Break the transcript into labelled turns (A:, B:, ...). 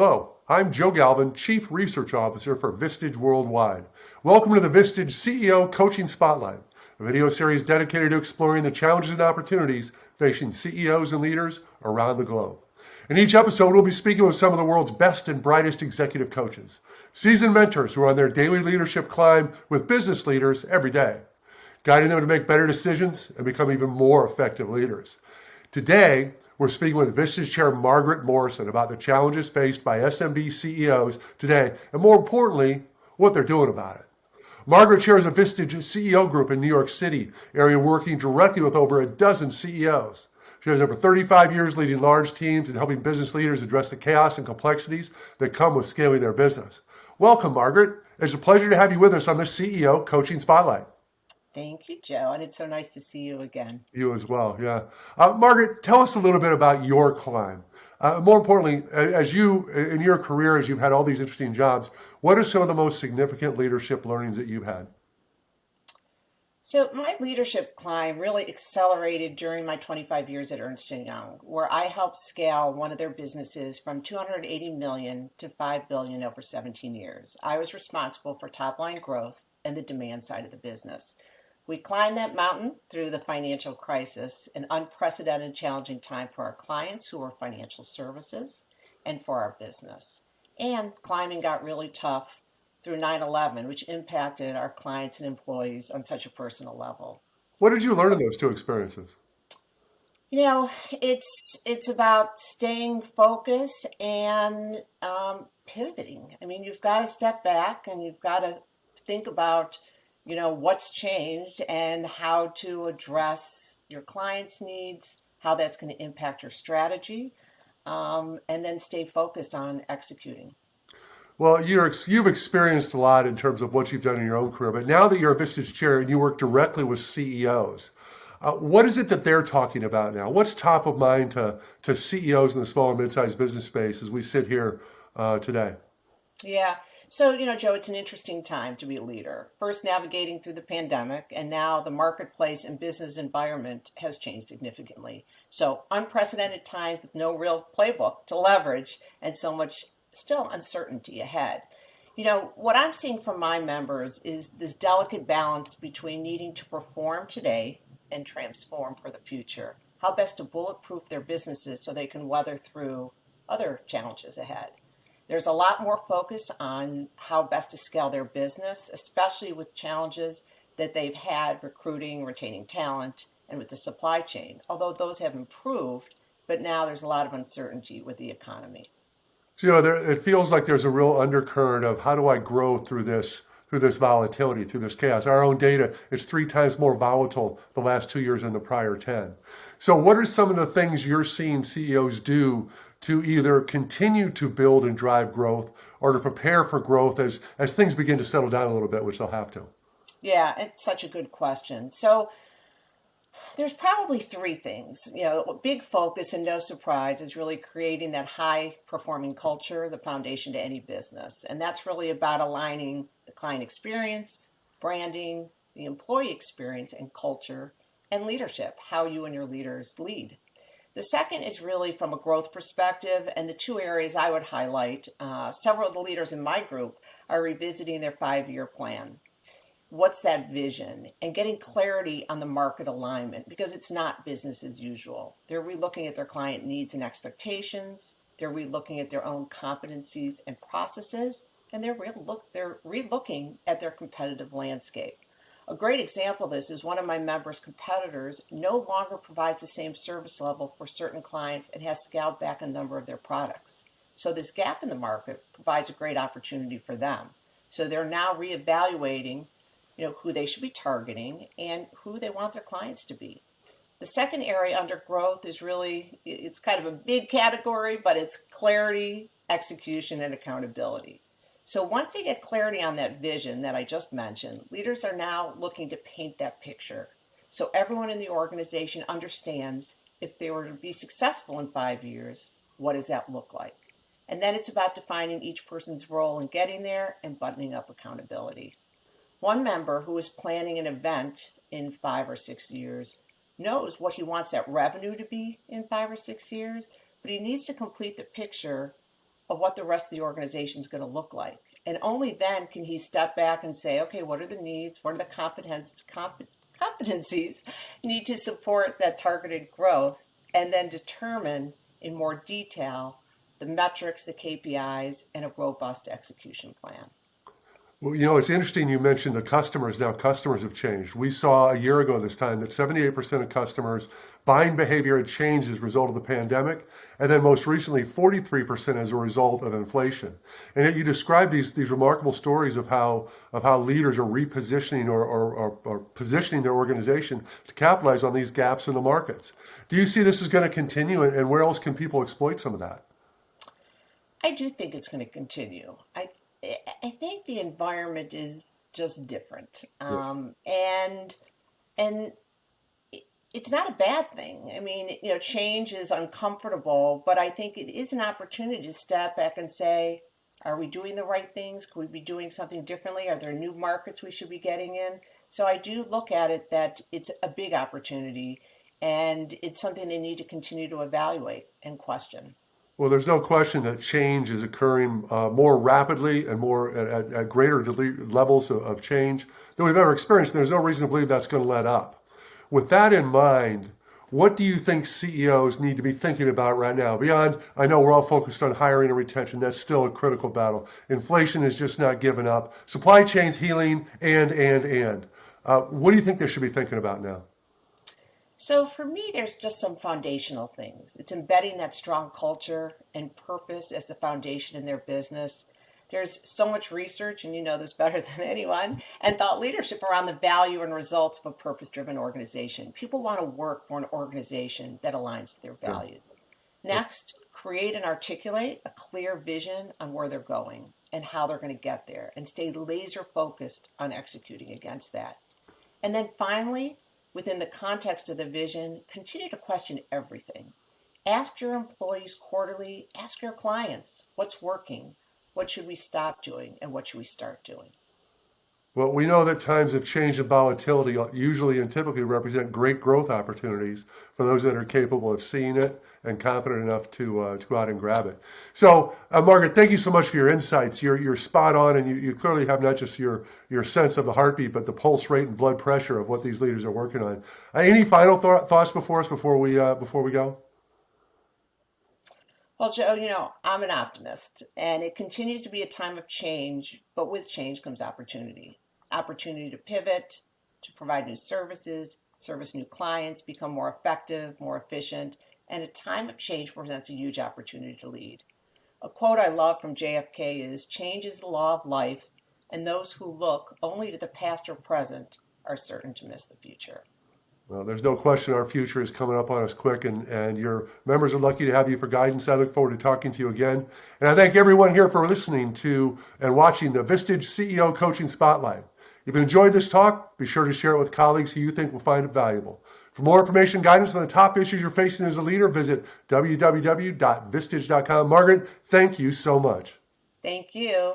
A: Hello, I'm Joe Galvin, Chief Research Officer for Vistage Worldwide. Welcome to the Vistage CEO Coaching Spotlight, a video series dedicated to exploring the challenges and opportunities facing CEOs and leaders around the globe. In each episode, we'll be speaking with some of the world's best and brightest executive coaches, seasoned mentors who are on their daily leadership climb with business leaders every day, guiding them to make better decisions and become even more effective leaders. Today, we're speaking with Vistage Chair Margaret Morrison about the challenges faced by SMB CEOs today, and more importantly, what they're doing about it. Margaret chairs a Vistage CEO group in New York City area, working directly with over a dozen CEOs. She has over 35 years leading large teams and helping business leaders address the chaos and complexities that come with scaling their business. Welcome, Margaret. It's a pleasure to have you with us on the CEO Coaching Spotlight.
B: Thank you, Joe, and it's so nice to see you again.
A: You as well, yeah. Margaret, tell us a little bit about your climb. More importantly, as you, in your career, as you've had all these interesting jobs, what are some of the most significant leadership learnings that you've had?
B: So my leadership climb really accelerated during my 25 years at Ernst & Young, where I helped scale one of their businesses from 280 million to 5 billion over 17 years. I was responsible for top line growth and the demand side of the business. We climbed that mountain through the financial crisis, an unprecedented challenging time for our clients who are financial services and for our business. And climbing got really tough through 9/11, which impacted our clients and employees on such a personal level.
A: What did you learn in those two experiences?
B: You know, it's about staying focused and pivoting. I mean, you've got to step back and you've got to think about what's changed and how to address your clients' needs, how that's going to impact your strategy, and then stay focused on executing.
A: Well, you've experienced a lot in terms of what you've done in your own career, but now that you're a Vistage Chair and you work directly with CEOs, what is it that they're talking about now? What's top of mind to CEOs in the small and mid-sized business space as we sit here today?
B: Yeah. So, Joe, it's an interesting time to be a leader. First, navigating through the pandemic, and now the marketplace and business environment has changed significantly. So, unprecedented times with no real playbook to leverage and so much still uncertainty ahead. What I'm seeing from my members is this delicate balance between needing to perform today and transform for the future. How best to bulletproof their businesses so they can weather through other challenges ahead. There's a lot more focus on how best to scale their business, especially with challenges that they've had recruiting, retaining talent, and with the supply chain, although those have improved, but now there's a lot of uncertainty with the economy.
A: So, it feels like there's a real undercurrent of how do I grow through this volatility, through this chaos. Our own data is 3 times more volatile the last 2 years than the prior 10. So what are some of the things you're seeing CEOs do to either continue to build and drive growth or to prepare for growth as things begin to settle down a little bit, which they'll have to?
B: Yeah, it's such a good question. So there's probably 3 things. A big focus and no surprise is really creating that high performing culture, the foundation to any business. And that's really about aligning the client experience, branding, the employee experience and culture, and leadership, how you and your leaders lead. The second is really from a growth perspective, and the 2 areas I would highlight, several of the leaders in my group are revisiting their 5-year plan. What's that vision? And getting clarity on the market alignment, because it's not business as usual. They're relooking at their client needs and expectations. They're relooking at their own competencies and processes, and they're relooking at their competitive landscape. A great example of this is one of my members' competitors no longer provides the same service level for certain clients and has scaled back a number of their products. So this gap in the market provides a great opportunity for them. So they're now reevaluating who they should be targeting and who they want their clients to be. The second area under growth is really, it's kind of a big category, but it's clarity, execution, and accountability. So once they get clarity on that vision that I just mentioned, leaders are now looking to paint that picture. So everyone in the organization understands if they were to be successful in 5 years, what does that look like? And then it's about defining each person's role in getting there and buttoning up accountability. One member who is planning an event in 5 or 6 years knows what he wants that revenue to be in 5 or 6 years, but he needs to complete the picture of what the rest of the organization is going to look like. And only then can he step back and say, okay, what are the needs? What are the competencies need to support that targeted growth? And then determine in more detail the metrics, the KPIs, and a robust execution plan.
A: Well, it's interesting you mentioned the customers. Now, customers have changed. We saw a year ago this time that 78% of customers' buying behavior had changed as a result of the pandemic, and then most recently, 43% as a result of inflation. And yet you describe these remarkable stories of how leaders are repositioning or positioning their organization to capitalize on these gaps in the markets. Do you see this is going to continue, and where else can people exploit some of that?
B: I do think it's going to continue. I think the environment is just different,
A: Yeah.
B: And it's not a bad thing. I mean, change is uncomfortable, but I think it is an opportunity to step back and say, are we doing the right things? Could we be doing something differently? Are there new markets we should be getting in? So I do look at it that it's a big opportunity, and it's something they need to continue to evaluate and question.
A: Well, there's no question that change is occurring more rapidly and more at greater levels of change than we've ever experienced. There's no reason to believe that's going to let up. With that in mind, what do you think CEOs need to be thinking about right now? Beyond, I know we're all focused on hiring and retention. That's still a critical battle. Inflation is just not giving up. Supply chains healing and. What do you think they should be thinking about now?
B: So for me, there's just some foundational things. It's embedding that strong culture and purpose as the foundation in their business. There's so much research, and you know this better than anyone, and thought leadership around the value and results of a purpose-driven organization. People want to work for an organization that aligns to their values. Next, create and articulate a clear vision on where they're going and how they're going to get there, and stay laser focused on executing against that. And then finally, within the context of the vision, continue to question everything. Ask your employees quarterly, ask your clients, what's working? What should we stop doing? And what should we start doing?
A: Well, we know that times of change and volatility usually and typically represent great growth opportunities for those that are capable of seeing it and confident enough to go out and grab it. So, Margaret, thank you so much for your insights. You're spot on, and you clearly have not just your sense of the heartbeat, but the pulse rate and blood pressure of what these leaders are working on. Any final thoughts before we go?
B: Well, Joe, I'm an optimist, and it continues to be a time of change, but with change comes opportunity. Opportunity to pivot, to provide new services, service new clients, become more effective, more efficient, and a time of change presents a huge opportunity to lead. A quote I love from JFK is, "Change is the law of life, and those who look only to the past or present are certain to miss the future."
A: Well, there's no question our future is coming up on us quick, and your members are lucky to have you for guidance. I look forward to talking to you again. And I thank everyone here for listening to and watching the Vistage CEO Coaching Spotlight. If you enjoyed this talk, be sure to share it with colleagues who you think will find it valuable. For more information and guidance on the top issues you're facing as a leader, visit www.vistage.com. Margaret, thank you so much.
B: Thank you.